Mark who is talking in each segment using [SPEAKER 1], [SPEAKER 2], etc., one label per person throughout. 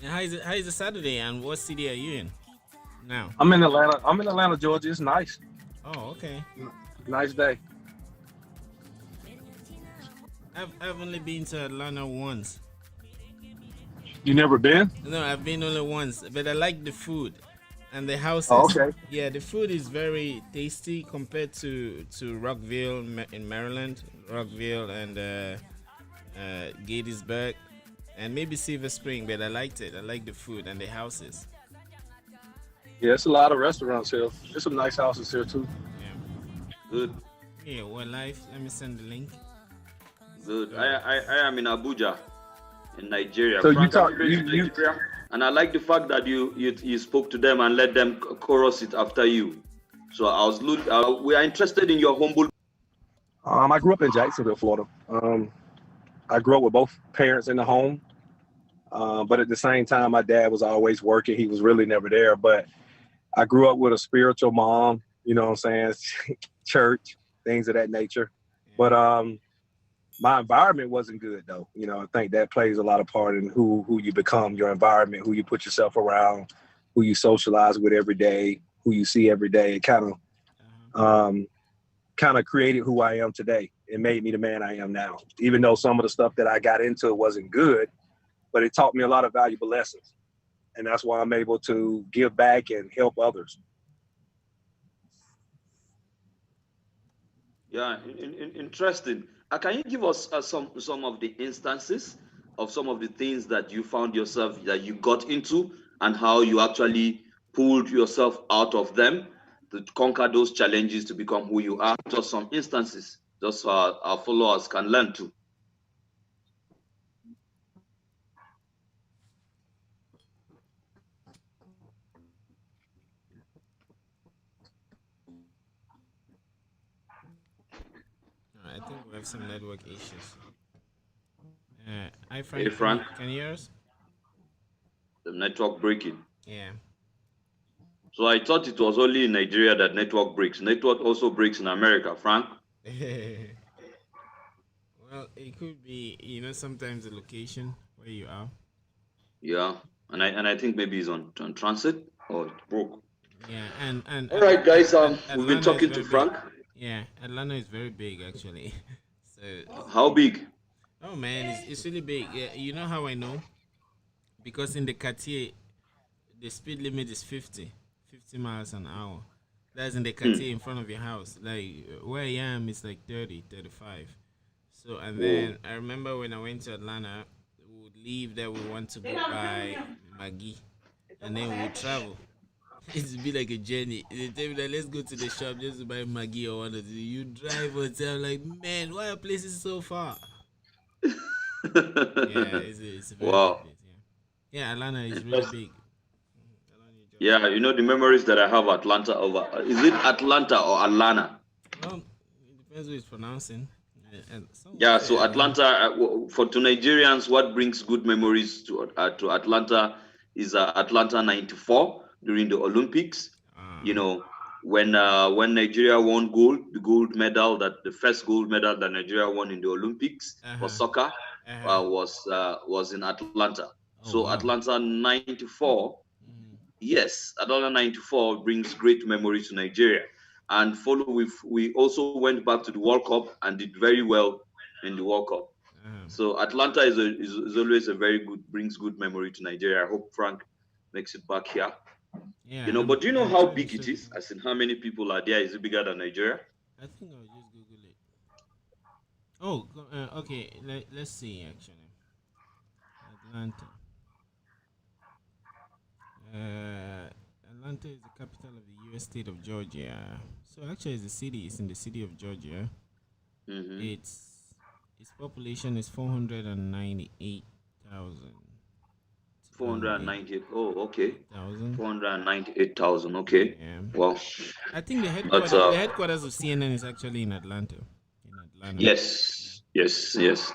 [SPEAKER 1] And how is the Saturday? And what city are you in now?
[SPEAKER 2] I'm in Atlanta. I'm in Atlanta, Georgia. It's nice.
[SPEAKER 1] Oh, okay.
[SPEAKER 2] Nice day.
[SPEAKER 1] I've only been to Atlanta once.
[SPEAKER 2] You never been?
[SPEAKER 1] No, I've been only once, but I like the food and the
[SPEAKER 2] Oh,
[SPEAKER 1] houses.
[SPEAKER 2] okay.
[SPEAKER 1] Yeah, the food is very tasty compared to Rockville in Maryland, Rockville and Gettysburg, and maybe Silver Spring. But I liked it. I like the food and the houses.
[SPEAKER 2] Yeah, it's a lot of restaurants here. There's some nice houses here too.
[SPEAKER 1] Yeah.
[SPEAKER 3] Good,
[SPEAKER 1] Yeah. Well, life. Let me send the link.
[SPEAKER 3] good.
[SPEAKER 1] So,
[SPEAKER 3] I am in Abuja, in Nigeria.
[SPEAKER 2] So you
[SPEAKER 3] Frank, have
[SPEAKER 2] talk
[SPEAKER 3] you been to
[SPEAKER 2] you
[SPEAKER 3] Nigeria? And I like the fact that you spoke to them and let them chorus it after you. So we are interested in your humble.
[SPEAKER 2] I grew up in Jacksonville, Florida. I grew up with both parents in the home. But at the same time, my dad was always working. He was really never there. But I grew up with a spiritual mom, you know what I'm saying? Church, things of that nature. But my environment wasn't good though. You know, I think that plays a lot of part in who you become, your environment, who you put yourself around, who you socialize with every day, who you see every day. It um, kind of created who I am today. It made me the man I am now. Even though some of the stuff that I got into wasn't good, but it taught me a lot of valuable lessons. And that's why I'm able to give back and help others.
[SPEAKER 3] Yeah, interesting. Can you give us some of the instances of some of the things that you found yourself that you got into and how you actually pulled yourself out of them to conquer those challenges to become who you are? Just some instances, just so our followers can learn to.
[SPEAKER 1] I think we have some network issues. Hi
[SPEAKER 3] Hey,
[SPEAKER 1] Frank,
[SPEAKER 3] Frank,
[SPEAKER 1] can you hear us?
[SPEAKER 3] the network breaking.
[SPEAKER 1] Yeah.
[SPEAKER 3] So I thought it was only in Nigeria that network breaks. Network also breaks in America, Frank.
[SPEAKER 1] Well, it could be, sometimes the location where you are.
[SPEAKER 3] Yeah, and I think maybe it's on transit or it broke.
[SPEAKER 1] Yeah, and
[SPEAKER 3] All right, guys. We've been
[SPEAKER 1] Atlanta is
[SPEAKER 3] talking to
[SPEAKER 1] very big.
[SPEAKER 3] Frank.
[SPEAKER 1] Yeah, Atlanta is very big actually. So
[SPEAKER 3] How big?
[SPEAKER 1] oh man, it's really big. Yeah, you know how I know? Because in the Cartier, the speed limit is 50 miles an hour. That's in the
[SPEAKER 3] Hmm.
[SPEAKER 1] Cartier in front of your house. Like where I am, it's like 30, 35. So and
[SPEAKER 3] Whoa.
[SPEAKER 1] then I remember when I went to Atlanta, we would leave there. We want to go by Maggie, and then we would travel. It's be like a journey. They tell me that let's go to the shop just to buy Maggie or one of the. You drive until I'm like, man, why are places so far? Yeah, it's a very big
[SPEAKER 3] Wow.
[SPEAKER 1] place. Yeah, yeah, Atlanta is really
[SPEAKER 3] That's,
[SPEAKER 1] big. Georgia.
[SPEAKER 3] yeah, the memories that I have Atlanta over. Is it Atlanta or Atlanta?
[SPEAKER 1] Well, it depends who is pronouncing. And some will
[SPEAKER 3] Yeah,
[SPEAKER 1] say
[SPEAKER 3] so
[SPEAKER 1] Atlanta.
[SPEAKER 3] Atlanta, for to Nigerians, what brings good memories to Atlanta is Atlanta '94 during the Olympics. You
[SPEAKER 1] Ah,
[SPEAKER 3] know, when Nigeria won gold, the gold medal, that the first gold medal that Nigeria won in the Olympics
[SPEAKER 1] uh
[SPEAKER 3] for
[SPEAKER 1] huh,
[SPEAKER 3] soccer
[SPEAKER 1] uh huh.
[SPEAKER 3] was in Atlanta.
[SPEAKER 1] Oh
[SPEAKER 3] So
[SPEAKER 1] wow.
[SPEAKER 3] Atlanta '94,
[SPEAKER 1] Mm.
[SPEAKER 3] yes, Atlanta '94 brings great memories to Nigeria. And follow we also went back to the World Cup and did very well in the World Cup.
[SPEAKER 1] Uh-huh.
[SPEAKER 3] So Atlanta is always a very good, brings good memory to Nigeria. I hope Frank makes it back here.
[SPEAKER 1] Yeah,
[SPEAKER 3] But do you know
[SPEAKER 1] I'm
[SPEAKER 3] how
[SPEAKER 1] trying to
[SPEAKER 3] big it
[SPEAKER 1] search
[SPEAKER 3] is?
[SPEAKER 1] for.
[SPEAKER 3] As in how many people are there? Is it bigger than Nigeria?
[SPEAKER 1] I think I'll just Google it. Oh, okay. Let's see. Actually, Atlanta. Uh, Atlanta is the capital of the U.S. state of Georgia. So actually, it's a city. It's in the city of Georgia.
[SPEAKER 3] Mm-hmm.
[SPEAKER 1] Its population is 498,000.
[SPEAKER 3] 498. Oh, okay.
[SPEAKER 1] 98,000.
[SPEAKER 3] 498,000. Okay.
[SPEAKER 1] Yeah.
[SPEAKER 3] Well,
[SPEAKER 1] I think
[SPEAKER 3] that's
[SPEAKER 1] the headquarters of CNN is actually in Atlanta. In Atlanta.
[SPEAKER 3] yes, yes, yes.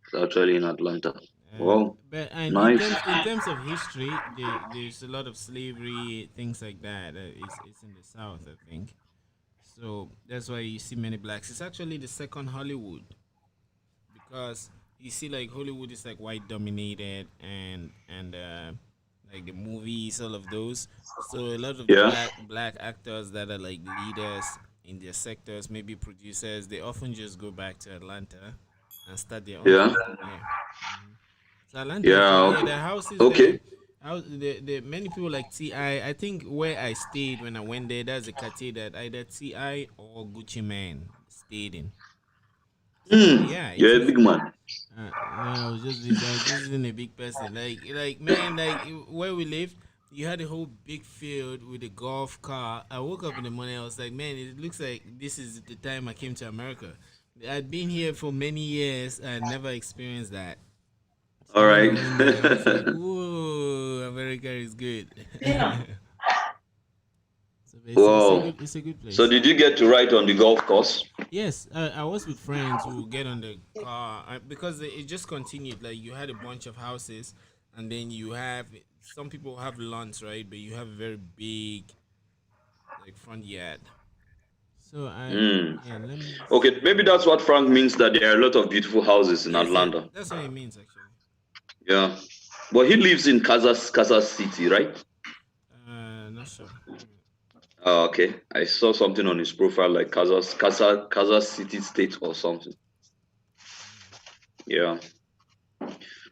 [SPEAKER 3] It's actually in Atlanta.
[SPEAKER 1] And
[SPEAKER 3] Well,
[SPEAKER 1] but and
[SPEAKER 3] nice.
[SPEAKER 1] in terms of history, there's a lot of slavery, things like that. It's in the South, I think. So that's why you see many blacks. It's actually the second Hollywood because you see like Hollywood is like white dominated, and like the movies, all of those. So a lot of the
[SPEAKER 3] Yeah.
[SPEAKER 1] black actors that are like leaders in their sectors, maybe producers, they often just go back to Atlanta and start their own
[SPEAKER 3] Yeah.
[SPEAKER 1] thing. Yeah. So Atlanta is
[SPEAKER 3] Yeah.
[SPEAKER 1] yeah, the houses there.
[SPEAKER 3] Okay.
[SPEAKER 1] The many people like Ti. I think where I stayed when I went there, that's a cartier that either Ti or Gucci Man stayed in. So yeah,
[SPEAKER 3] You're a big man.
[SPEAKER 1] no, I was just visiting a big person. Like man, like where we lived, you had a whole big field with a golf car. I woke up in the morning. I was like, man, it looks like this is the time I came to America. I'd been here for many years and never experienced that. So
[SPEAKER 3] All
[SPEAKER 1] when I
[SPEAKER 3] right.
[SPEAKER 1] went there, I was like, whoa, America is good. So
[SPEAKER 3] Wow.
[SPEAKER 1] it's a good
[SPEAKER 3] So
[SPEAKER 1] place.
[SPEAKER 3] did you get to ride on the golf course?
[SPEAKER 1] Yes, I was with friends who get on the car because it just continued. Like you had a bunch of houses, and then you have some people have lawns, right? But you have a very big like front yard. So
[SPEAKER 3] Mm.
[SPEAKER 1] yeah, let me
[SPEAKER 3] Okay, maybe that's what Frank means, that there are a lot of beautiful houses in
[SPEAKER 1] yes,
[SPEAKER 3] Atlanta.
[SPEAKER 1] that's what it means actually.
[SPEAKER 3] Yeah. But he lives in Kansas City, right?
[SPEAKER 1] Not sure.
[SPEAKER 3] Oh, okay. I saw something on his profile like Kansas City State or something. Yeah.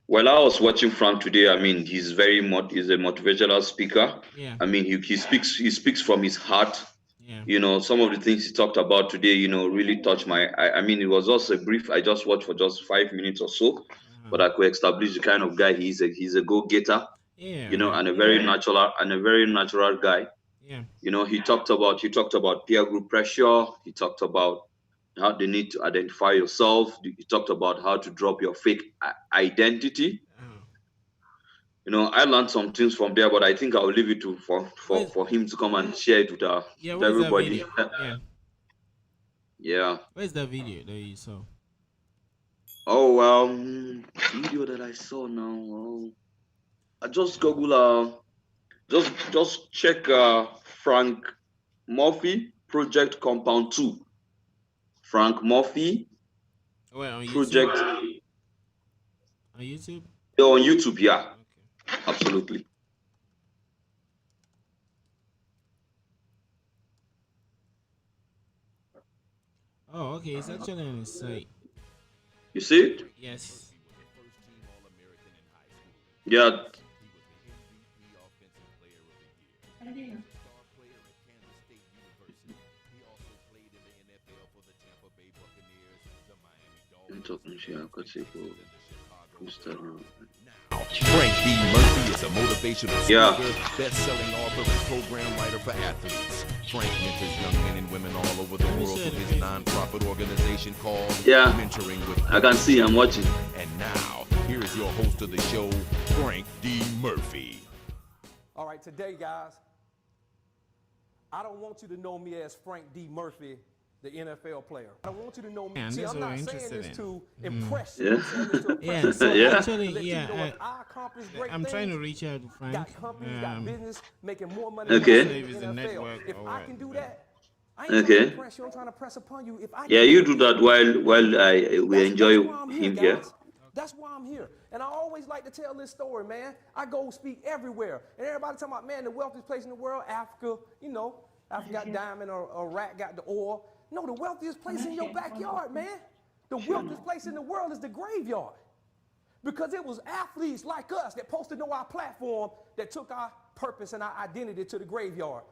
[SPEAKER 3] Well, I was watching Frank today. I mean, he's he's a motivational speaker.
[SPEAKER 1] Yeah,
[SPEAKER 3] I mean, he speaks from his heart.
[SPEAKER 1] yeah.
[SPEAKER 3] You know, some of the things he talked about today, you know, really touched I mean, it was just a brief. I just watched for just 5 minutes or so, but I could establish the kind of guy he is. He's a go-getter,
[SPEAKER 1] Yeah,
[SPEAKER 3] you know,
[SPEAKER 1] right.
[SPEAKER 3] and a very natural guy.
[SPEAKER 1] Yeah,
[SPEAKER 3] You know, he talked about peer group pressure. He talked about how they need to identify yourself. He talked about how to drop your fake identity.
[SPEAKER 1] uh,
[SPEAKER 3] You know, I learned some things from there, but I think I'll leave it to
[SPEAKER 1] where's
[SPEAKER 3] for him to come and share it
[SPEAKER 1] yeah,
[SPEAKER 3] with
[SPEAKER 1] where's that
[SPEAKER 3] everybody.
[SPEAKER 1] video? Yeah,
[SPEAKER 3] Yeah.
[SPEAKER 1] where's that video that you saw?
[SPEAKER 3] Oh, video that I saw now. Oh, I just Google. Just check. Frank Murphy Project Compound 2. Frank Murphy
[SPEAKER 1] Where on YouTube?
[SPEAKER 3] Project.
[SPEAKER 1] On YouTube?
[SPEAKER 3] On YouTube. Yeah,
[SPEAKER 1] Okay.
[SPEAKER 3] absolutely.
[SPEAKER 1] Oh, okay. It's actually on his site.
[SPEAKER 3] You see it?
[SPEAKER 1] Yes.
[SPEAKER 3] Yeah.
[SPEAKER 4] Frank D. Murphy is a motivational speaker,
[SPEAKER 3] Yeah.
[SPEAKER 4] best-selling author, and program writer for athletes. Frank mentors young men and women all over the world through his non-profit organization called
[SPEAKER 3] Yeah.
[SPEAKER 4] Mentoring with
[SPEAKER 3] I can see. I'm watching.
[SPEAKER 4] And now, here is your host of the show, Frank D. Murphy.
[SPEAKER 5] All right, today, guys, I don't want you to know me as Frank D. Murphy, the NFL player. I don't want you to know me.
[SPEAKER 1] Yeah,
[SPEAKER 5] See,
[SPEAKER 1] that's
[SPEAKER 5] I'm
[SPEAKER 1] what
[SPEAKER 5] not
[SPEAKER 1] I'm
[SPEAKER 5] saying
[SPEAKER 1] interested
[SPEAKER 5] this
[SPEAKER 1] in.
[SPEAKER 5] to impress you.
[SPEAKER 3] Yeah.
[SPEAKER 5] I'm saying this to impress
[SPEAKER 1] Yeah,
[SPEAKER 5] you.
[SPEAKER 1] so
[SPEAKER 3] Yeah.
[SPEAKER 1] actually,
[SPEAKER 5] To let you know
[SPEAKER 1] yeah,
[SPEAKER 5] if I accomplish great
[SPEAKER 1] I'm trying to
[SPEAKER 5] things,
[SPEAKER 1] reach out to Frank.
[SPEAKER 5] got companies, got business, making more money
[SPEAKER 3] Okay.
[SPEAKER 5] than
[SPEAKER 1] Say if it's
[SPEAKER 5] the
[SPEAKER 1] a
[SPEAKER 5] NFL.
[SPEAKER 1] network
[SPEAKER 5] If
[SPEAKER 1] or
[SPEAKER 5] I
[SPEAKER 1] what,
[SPEAKER 5] can do
[SPEAKER 1] but-
[SPEAKER 5] that, I ain't trying
[SPEAKER 3] Okay.
[SPEAKER 5] to impress you. I'm trying to press upon you. If I
[SPEAKER 3] Yeah,
[SPEAKER 5] can
[SPEAKER 3] you
[SPEAKER 5] do
[SPEAKER 3] do that while we
[SPEAKER 5] that's
[SPEAKER 3] enjoy
[SPEAKER 5] why I'm here,
[SPEAKER 3] him here.
[SPEAKER 5] guys. That's why I'm here. And I always like to tell this story, man. I go speak everywhere. And everybody talking about, man, the wealthiest place in the world, Africa, you know, Africa got diamond or Iraq got the oil. No, the wealthiest place in your backyard, man. The wealthiest place in the world is the graveyard. Because it was athletes like us that posted on our platform that took our purpose and our identity to the graveyard.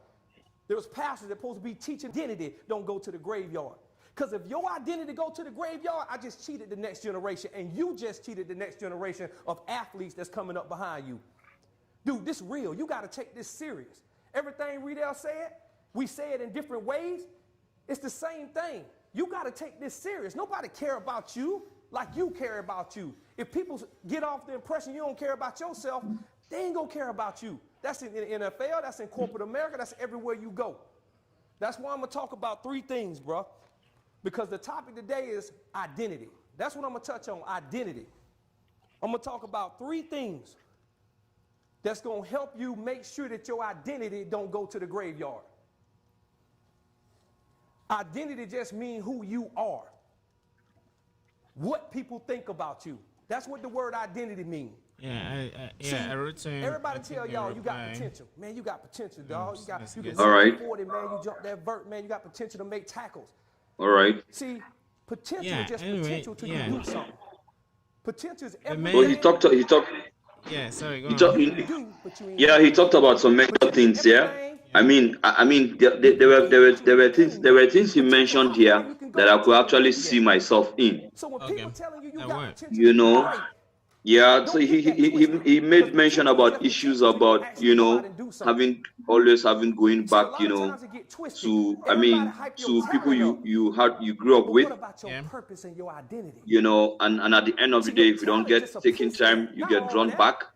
[SPEAKER 5] There was pastors that supposed to be teaching identity, don't go to the graveyard. Because if your identity go to the graveyard, I just cheated the next generation, and you just cheated the next generation of athletes that's coming up behind you. Dude, this real. You got to take this serious. Everything Riedel said, we say it in different ways. It's the same thing. You got to take this serious. Nobody care about you like you care about you. If people get off the impression you don't care about yourself, they ain't going to care about you. That's in the NFL. That's in corporate America. That's everywhere you go. That's why I'm going to talk about three things, bro. Because the topic today is identity. That's what I'm going to touch on, identity. I'm going to talk about three things that's going to help you make sure that your identity don't go to the graveyard. Identity just means who you are. What people think about you. That's what the word identity means.
[SPEAKER 1] I wrote
[SPEAKER 5] Everybody tell y'all you got potential. Man, you got potential, dog. You can
[SPEAKER 3] All right.
[SPEAKER 5] 40, man. You jump that vert, man. You got potential to make tackles.
[SPEAKER 3] All right.
[SPEAKER 5] See, potential is just potential till you do something. Potential is everything.
[SPEAKER 3] Well, he talked.
[SPEAKER 1] Yeah, sorry, go
[SPEAKER 3] He
[SPEAKER 1] on.
[SPEAKER 3] talked. He talked about some mental things. Yeah. I mean, there were things he mentioned here that I could actually see myself in.
[SPEAKER 5] So when people telling you
[SPEAKER 1] That
[SPEAKER 5] got
[SPEAKER 1] worked.
[SPEAKER 5] potential,
[SPEAKER 3] You know.
[SPEAKER 5] great.
[SPEAKER 3] Yeah, so he made mention about issues about, you know, always having going back, you know, to people you grew up with,
[SPEAKER 5] What about your purpose and your identity?
[SPEAKER 3] you know, and at the end of the day, if you don't get taking time, you get drawn back.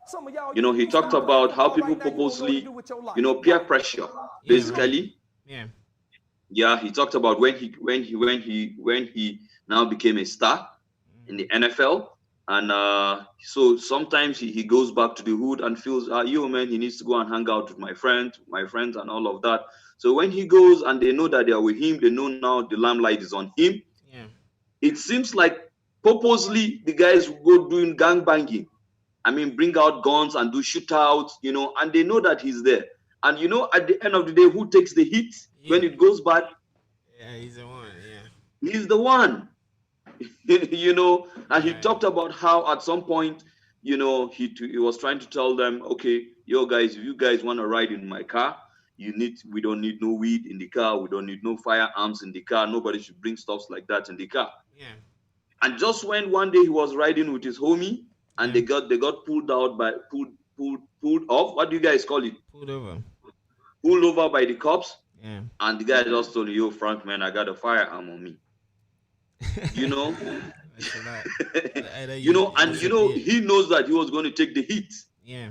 [SPEAKER 3] You know, he talked about how people purposely, you know, peer pressure, basically.
[SPEAKER 1] Yeah.
[SPEAKER 3] Yeah, he talked about when he now became a star in the NFL. And so sometimes he goes back to the hood and feels, yo, man, he needs to go and hang out with my friends and all of that. So when he goes and they know that they are with him, they know now the limelight is on him.
[SPEAKER 1] Yeah.
[SPEAKER 3] It seems like purposely the guys go doing gang banging. I mean, bring out guns and do shootouts, you know, and they know that he's there. And, you know, at the end of the day, who takes the hit when it goes bad?
[SPEAKER 1] Yeah, he's the one, yeah.
[SPEAKER 3] He's the one. You know, and he talked about how at some point, you know, he was trying to tell them, okay, yo guys, if you guys want to ride in my car, we don't need no weed in the car, we don't need no firearms in the car, nobody should bring stuff like that in the car.
[SPEAKER 1] Yeah.
[SPEAKER 3] And just when one day he was riding with his homie and they got pulled off. What do you guys call it?
[SPEAKER 1] Pulled over.
[SPEAKER 3] Pulled over by the cops.
[SPEAKER 1] Yeah.
[SPEAKER 3] And the guy just told yo, Frank, man, I got a firearm on me. You know, you know, and you know, he knows that he was going to take the hit.
[SPEAKER 1] Yeah.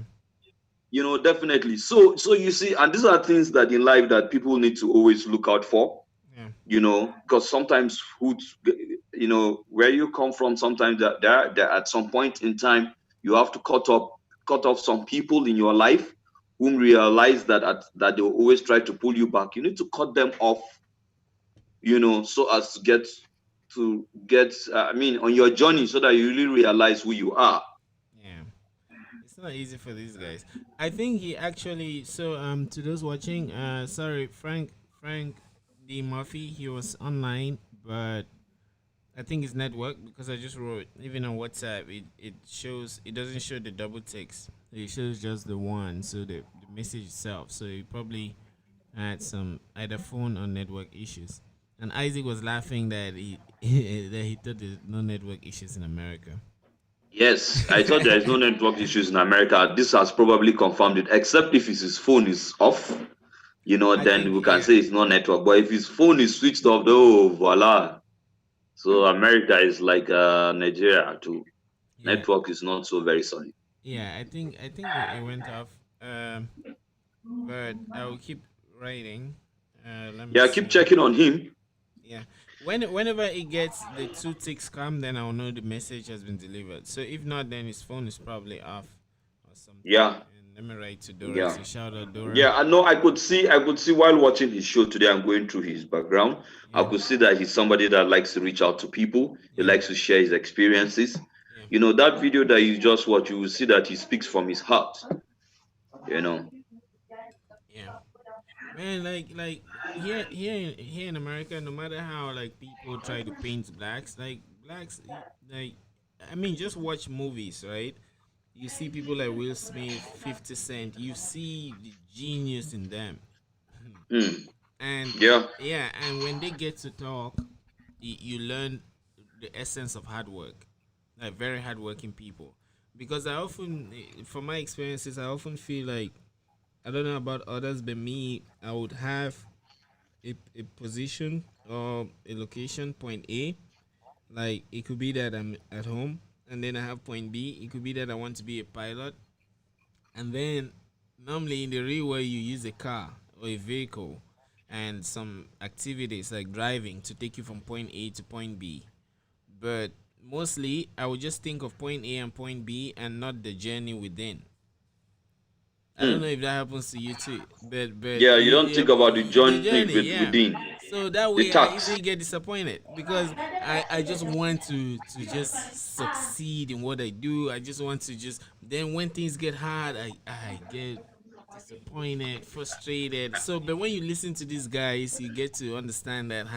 [SPEAKER 3] You know, definitely. So you see, and these are things that in life that people need to always look out for. Yeah. You know, because sometimes you know, where you come from, sometimes that at some point in time you have to cut off some people in your life whom realize that they will always try to pull you back. You need to cut them off, you know, so as to get on your journey, so that you really realize who you are.
[SPEAKER 1] Yeah, it's not easy for these guys. I think he actually, to those watching, sorry, Frank D. Murphy, he was online, but I think his network, because I just wrote, even on WhatsApp, it doesn't show the double text. It shows just the one, so the message itself. So he probably had some either phone or network issues. And Isaac was laughing that he thought there's no network issues in America.
[SPEAKER 3] Yes, I thought there is no network issues in America. This has probably confirmed it, except if his phone is off, you know, then we can say it's no network. But if his phone is switched off, oh, voila. So America is like Nigeria too. Yeah. Network is not so very solid.
[SPEAKER 1] Yeah, I think it went off. But I will keep writing.
[SPEAKER 3] Keep checking on him.
[SPEAKER 1] Yeah. Whenever he gets the 2 ticks come, then I'll know the message has been delivered. So if not, then his phone is probably off or something.
[SPEAKER 3] Yeah.
[SPEAKER 1] And let me write to Dora. Yeah. So shout out Dora.
[SPEAKER 3] Yeah, I know. I could see while watching his show today and going through his background. Yeah. I could see that he's somebody that likes to reach out to people. He likes to share his experiences. Yeah. You know, that video that you just watched, you will see that he speaks from his heart. You know.
[SPEAKER 1] Yeah. Man, like here in America, no matter how like people try to paint blacks, I mean, just watch movies, right? You see people like Will Smith, 50 Cent. You see the genius in them, and and when they get to talk, you learn the essence of hard work, like very hardworking people. Because I often, from my experiences, I often feel like, I don't know about others, but me, I would have a position or a location, point A. Like, it could be that I'm at home, and then I have point B. It could be that I want to be a pilot. And then, normally in the real world, you use a car or a vehicle and some activities like driving to take you from point A to point B. But mostly, I would just think of point A and point B and not the journey within. I don't know if that happens to you too, but
[SPEAKER 3] you don't think about the journey within.
[SPEAKER 1] So that
[SPEAKER 3] The
[SPEAKER 1] way I
[SPEAKER 3] tax.
[SPEAKER 1] easily get disappointed because I just want to just succeed in what I do. I just want to just then when things get hard, I get disappointed, frustrated. So but when you listen to these guys, you get to understand that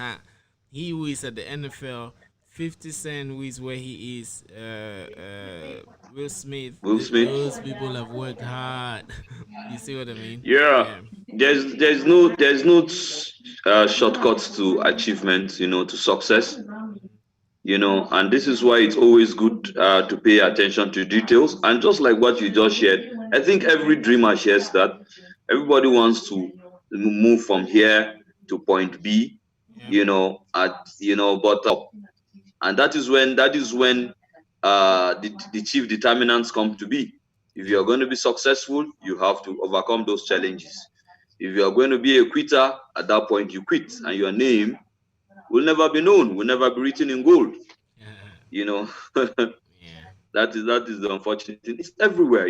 [SPEAKER 1] he who is at the NFL, 50 Cent who is where he is, Will Smith,
[SPEAKER 3] Will Smith.
[SPEAKER 1] those people have worked hard. You see what I mean?
[SPEAKER 3] Yeah.
[SPEAKER 1] Yeah.
[SPEAKER 3] There's no shortcuts to achievement, to success. And this is why it's always good to pay attention to details. And just like what you just shared, I think every dreamer shares that. Everybody wants to move from here to point B,
[SPEAKER 1] Yeah.
[SPEAKER 3] but and that is when the chief determinants come to be. If
[SPEAKER 1] Yeah.
[SPEAKER 3] you're going to be successful, you have to overcome those challenges. If you are going to be a quitter, at that point you quit, and your name will never be known, will never be written in gold. You know,
[SPEAKER 1] Yeah.
[SPEAKER 3] that is the unfortunate thing. It's everywhere.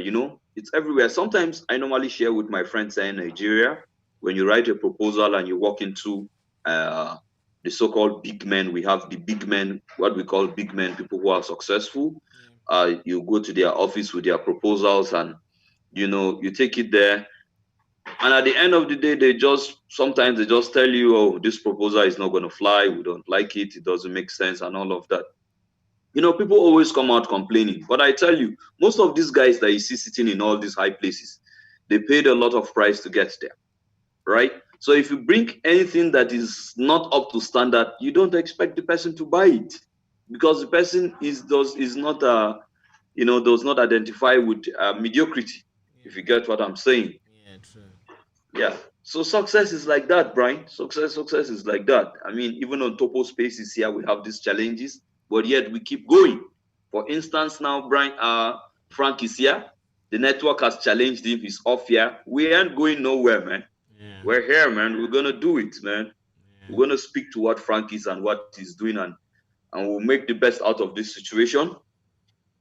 [SPEAKER 3] It's everywhere. Sometimes I normally share with my friends in Nigeria, when you write a proposal and you walk into the so-called big men, we have the big men, what we call big men, people who are successful. You go to their office with their proposals, and you take it there, and at the end of the day, sometimes they just tell you, oh, this proposal is not going to fly, we don't like it, it doesn't make sense, and all of that. People always come out complaining, but I tell you, most of these guys that you see sitting in all these high places, they paid a lot of price to get there, right? So if you bring anything that is not up to standard, you don't expect the person to buy it, because the person does not identify with mediocrity. If you get what I'm saying.
[SPEAKER 1] Yeah, true.
[SPEAKER 3] Yeah. So success is like that, Brian. Success is like that. I mean, even on Topoh spaces here, we have these challenges, but yet we keep going. For instance, now, Brian, Frank is here. The network has challenged him. He's off here. We ain't going nowhere, man.
[SPEAKER 1] Yeah.
[SPEAKER 3] We're here, man. We're gonna do it, man.
[SPEAKER 1] Yeah.
[SPEAKER 3] We're gonna speak to what Frank is and what he's doing, and we'll make the best out of this situation.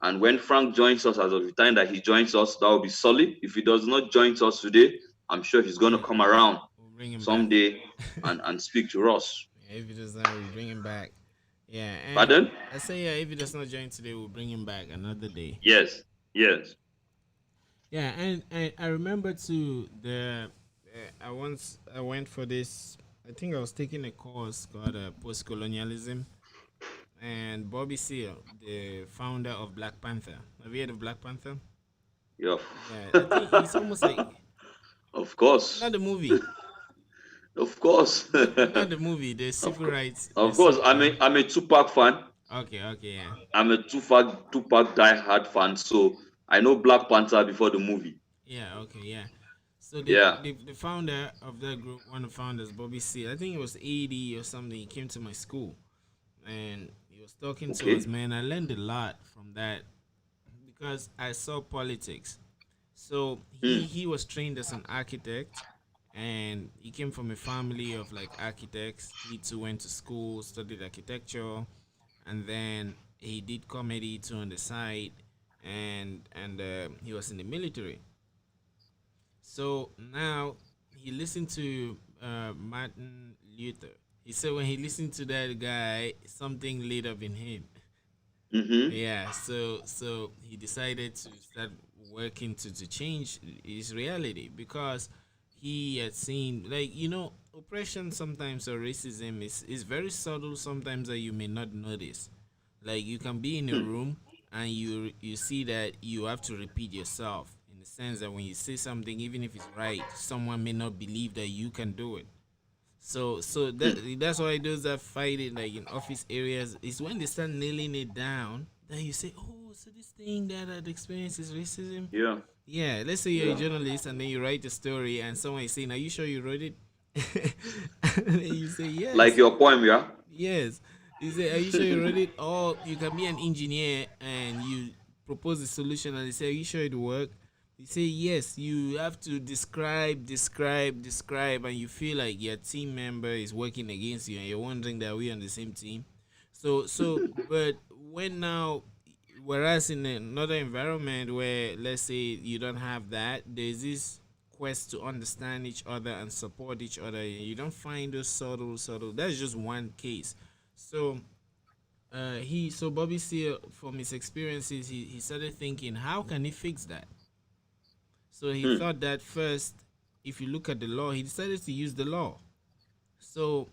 [SPEAKER 3] And when Frank joins us, as of the time that he joins us, that will be solid. If he does not join us today, I'm sure he's going to come around
[SPEAKER 1] We'll bring him
[SPEAKER 3] someday
[SPEAKER 1] back.
[SPEAKER 3] and speak to us.
[SPEAKER 1] Yeah, if he does not, we'll bring him back. Yeah. And
[SPEAKER 3] Pardon?
[SPEAKER 1] I say, yeah, if he does not join today, we'll bring him back another day.
[SPEAKER 3] Yes.
[SPEAKER 1] Yeah, and I remember too I went for this. I think I was taking a course called post-colonialism, and Bobby Seale, the founder of Black Panther. Have you heard of Black Panther?
[SPEAKER 3] Yeah.
[SPEAKER 1] Yeah, I think it's almost like
[SPEAKER 3] Of course.
[SPEAKER 1] not the movie,
[SPEAKER 3] Of course.
[SPEAKER 1] not the movie. The civil rights.
[SPEAKER 3] Of course. I'm a Tupac fan.
[SPEAKER 1] Okay, yeah.
[SPEAKER 3] I'm a Tupac diehard fan, so I know Black Panther before the movie.
[SPEAKER 1] Yeah, okay, yeah. So
[SPEAKER 3] Yeah.
[SPEAKER 1] the founder of that group, one of the founders, Bobby C, I think it was 80 or something, he came to my school and he was talking to
[SPEAKER 3] Okay.
[SPEAKER 1] us, man. I learned a lot from that because I saw politics. So he was trained as an architect and he came from a family of like architects. He too went to school, studied architecture, and then he did comedy too on the side, and he was in the military. So now he listened to Martin Luther. He said when he listened to that guy, something lit up in him.
[SPEAKER 3] Mm-hmm.
[SPEAKER 1] Yeah, so he decided to start working to change his reality because he had seen, like, oppression sometimes, or racism is very subtle sometimes, that you may not notice. Like, you can be in a room and you see that you have to repeat yourself, in the sense that when you say something, even if it's right, someone may not believe that you can do it. So that's why those that fight it, like in office areas, is when they start nailing it down, then you say, oh, so this thing that I'd experienced is racism.
[SPEAKER 3] Yeah.
[SPEAKER 1] Yeah, let's say you're a journalist and then you write a story and someone is saying, are you sure you wrote it? And then you say, yes.
[SPEAKER 3] Like your poem, yeah?
[SPEAKER 1] Yes. You say, are you sure you wrote it? Or you can be an engineer and you propose a solution and they say, are you sure it worked? You say, yes. You have to describe, and you feel like your team member is working against you and you're wondering that we're on the same team. So, but when now, whereas in another environment where, let's say, you don't have that, there's this quest to understand each other and support each other. You don't find those subtle. That's just one case. So Bobby Seale, from his experiences, he started thinking, how can he fix that? So he thought that first, if you look at the law, he decided to use the law. So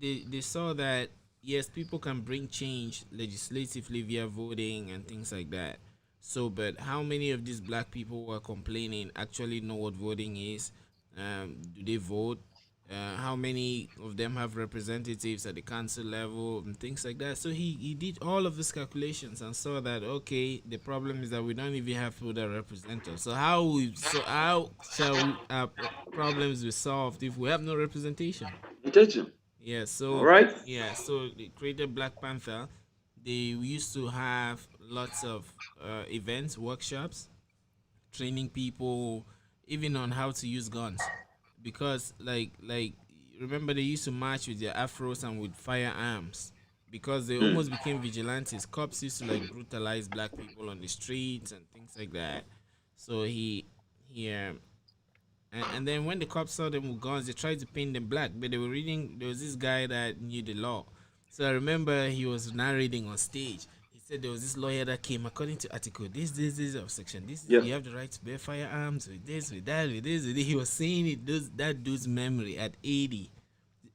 [SPEAKER 1] they saw that yes, people can bring change legislatively via voting and things like that. So, but how many of these black people who are complaining actually know what voting is? Do they vote? How many of them have representatives at the council level and things like that? So he did all of these calculations and saw that okay, the problem is that we don't even have people that represent us. So how shall our problems be solved if we have no representation?
[SPEAKER 3] Intention.
[SPEAKER 1] Yeah,
[SPEAKER 3] All
[SPEAKER 1] so
[SPEAKER 3] right.
[SPEAKER 1] they created Black Panther. They used to have lots of events, workshops, training people even on how to use guns, because like remember they used to march with their afros and with firearms because they almost became vigilantes. Cops used to like brutalize black people on the streets and things like that. So he and then when the cops saw them with guns, they tried to paint them black, but they were reading. There was this guy that knew the law, so I remember he was narrating on stage. He said there was this lawyer that came according to article this of section this.
[SPEAKER 3] Yeah.
[SPEAKER 1] You have the right to bear firearms with this, with that, with this, with this. He was saying it. That dude's memory at 80.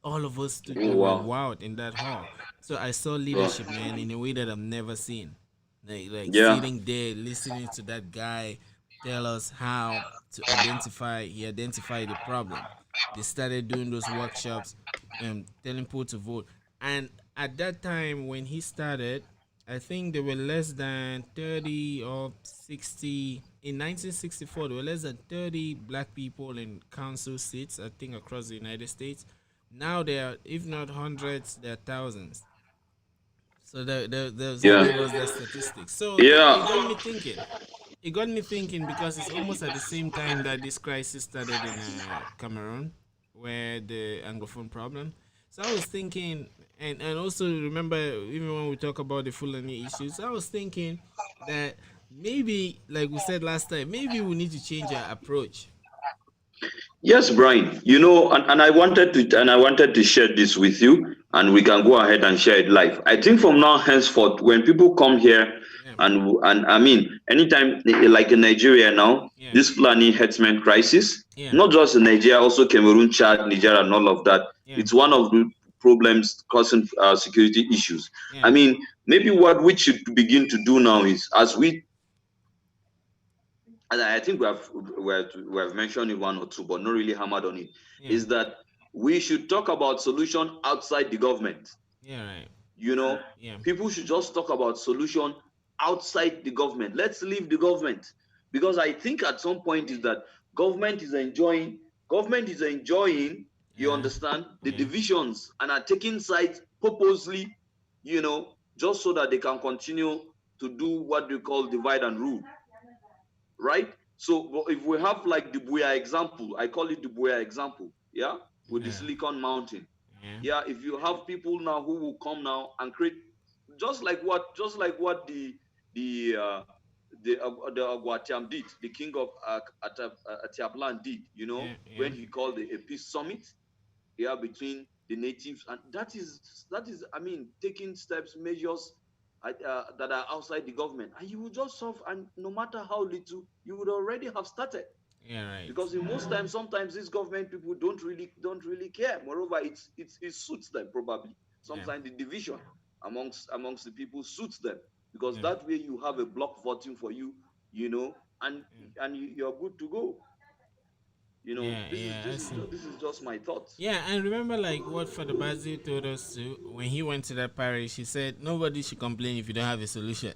[SPEAKER 1] All of us stood
[SPEAKER 3] Oh,
[SPEAKER 1] we were
[SPEAKER 3] wow.
[SPEAKER 1] wowed in that hall. So I saw leadership, man, in a way that I've never seen. Like
[SPEAKER 3] Yeah.
[SPEAKER 1] sitting there listening to that guy tell us how to identify. He identified the problem. They started doing those workshops and telling people to vote. And at that time when he started, I think there were less than 30 or 60 in 1964. There were less than 30 black people in council seats, I think, across the United States. Now there are, if not hundreds, there are thousands. So there
[SPEAKER 3] Yeah.
[SPEAKER 1] was that statistic. So it got
[SPEAKER 3] Yeah.
[SPEAKER 1] me thinking. It got me thinking because it's almost at the same time that this crisis started in Cameroon, where the Anglophone problem. So I was thinking, and also remember, even when we talk about the Fulani issues, I was thinking that maybe, like we said last time, maybe we need to change our approach.
[SPEAKER 3] Yes, Brian. And I wanted to share this with you, and we can go ahead and share it live. I think from now henceforth, when people come here,
[SPEAKER 1] Yeah,
[SPEAKER 3] and I mean, anytime like in Nigeria now,
[SPEAKER 1] yeah,
[SPEAKER 3] this Fulani herdsmen crisis,
[SPEAKER 1] yeah,
[SPEAKER 3] not just in Nigeria, also Cameroon, Chad, Niger, and all of that.
[SPEAKER 1] yeah,
[SPEAKER 3] It's one of the problems causing security issues. I
[SPEAKER 1] yeah,
[SPEAKER 3] mean, maybe what we should begin to do now is, and I think we have mentioned it one or two, but not really hammered on it,
[SPEAKER 1] yeah,
[SPEAKER 3] is that we should talk about solution outside the government.
[SPEAKER 1] yeah, right.
[SPEAKER 3] You know,
[SPEAKER 1] Yeah,
[SPEAKER 3] people should just talk about solution outside the government. Let's leave the government, because I think at some point is that government is enjoying, you
[SPEAKER 1] yeah,
[SPEAKER 3] understand, the
[SPEAKER 1] yeah,
[SPEAKER 3] divisions, and are taking sides purposely, just so that they can continue to do what they call divide and rule, right? So if we have like the Buya example, I call it the Buya example, yeah, with the
[SPEAKER 1] yeah,
[SPEAKER 3] Silicon Mountain.
[SPEAKER 1] yeah,
[SPEAKER 3] Yeah, if you have people now who will come now and create, just like what the Aguatiam did, the king of Atiablan did,
[SPEAKER 1] yeah,
[SPEAKER 3] when he called a peace summit, yeah, between the natives, and that is I mean, taking steps, measures that are outside the government, and you will just solve, and no matter how little, you would already have started.
[SPEAKER 1] yeah, right.
[SPEAKER 3] Because in most times, sometimes these government people don't really care. Moreover, it suits them probably.
[SPEAKER 1] Yeah,
[SPEAKER 3] Sometimes the division amongst the people suits them, because
[SPEAKER 1] yeah,
[SPEAKER 3] that way you have a block voting for you, and
[SPEAKER 1] yeah,
[SPEAKER 3] you're good to go.
[SPEAKER 1] yeah,
[SPEAKER 3] This is
[SPEAKER 1] yeah. I
[SPEAKER 3] this is
[SPEAKER 1] see.
[SPEAKER 3] just, this is just my thoughts.
[SPEAKER 1] Yeah, and remember like what Father Basil told us to when he went to that parish. He said nobody should complain if you don't have a solution.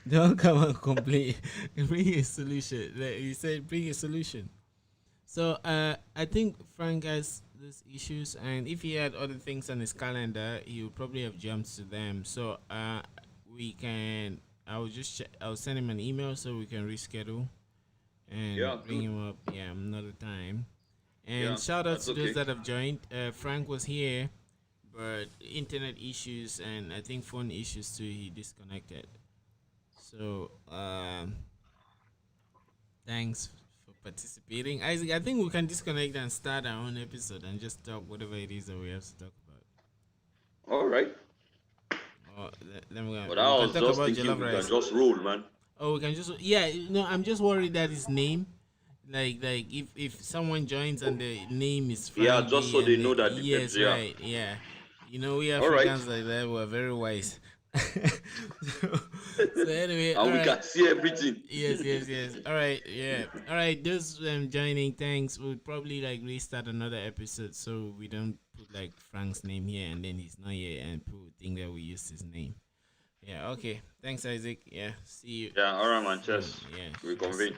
[SPEAKER 1] Don't come and complain. Bring a solution. Like he said, bring a solution. So I think Frank has these issues, and if he had other things on his calendar, he would probably have jumped to them. So we can. I'll send him an email so we can reschedule and
[SPEAKER 3] Yeah,
[SPEAKER 1] bring
[SPEAKER 3] good.
[SPEAKER 1] him up. Yeah, another time. And
[SPEAKER 3] Yeah,
[SPEAKER 1] shout out
[SPEAKER 3] that's
[SPEAKER 1] to those
[SPEAKER 3] okay.
[SPEAKER 1] that have joined. Frank was here, but internet issues and I think phone issues too. He disconnected. So thanks for participating. Isaac, I think we can disconnect and start our own episode and just talk whatever it is that we have to talk about.
[SPEAKER 3] All right.
[SPEAKER 1] Then we
[SPEAKER 3] But I was
[SPEAKER 1] can talk
[SPEAKER 3] just
[SPEAKER 1] about
[SPEAKER 3] thinking
[SPEAKER 1] jollof
[SPEAKER 3] we
[SPEAKER 1] rice.
[SPEAKER 3] can just roll, man.
[SPEAKER 1] Oh, we can just I'm just worried that his name, like if someone joins and the name is Frankie,
[SPEAKER 3] Yeah, just so they know that.
[SPEAKER 1] Yes,
[SPEAKER 3] yeah.
[SPEAKER 1] right, yeah. You know, we
[SPEAKER 3] All right.
[SPEAKER 1] Africans like that were very wise. so anyway,
[SPEAKER 3] And we can see everything.
[SPEAKER 1] Yes. All right, yeah. All right, those joining, thanks. We'll probably like restart another episode so we don't put like Frank's name here and then he's not here and people think that we used his name. Yeah, okay. Thanks, Isaac. Yeah, see you.
[SPEAKER 3] Yeah, all right, man. Cheers.
[SPEAKER 1] Yeah.
[SPEAKER 3] We convene.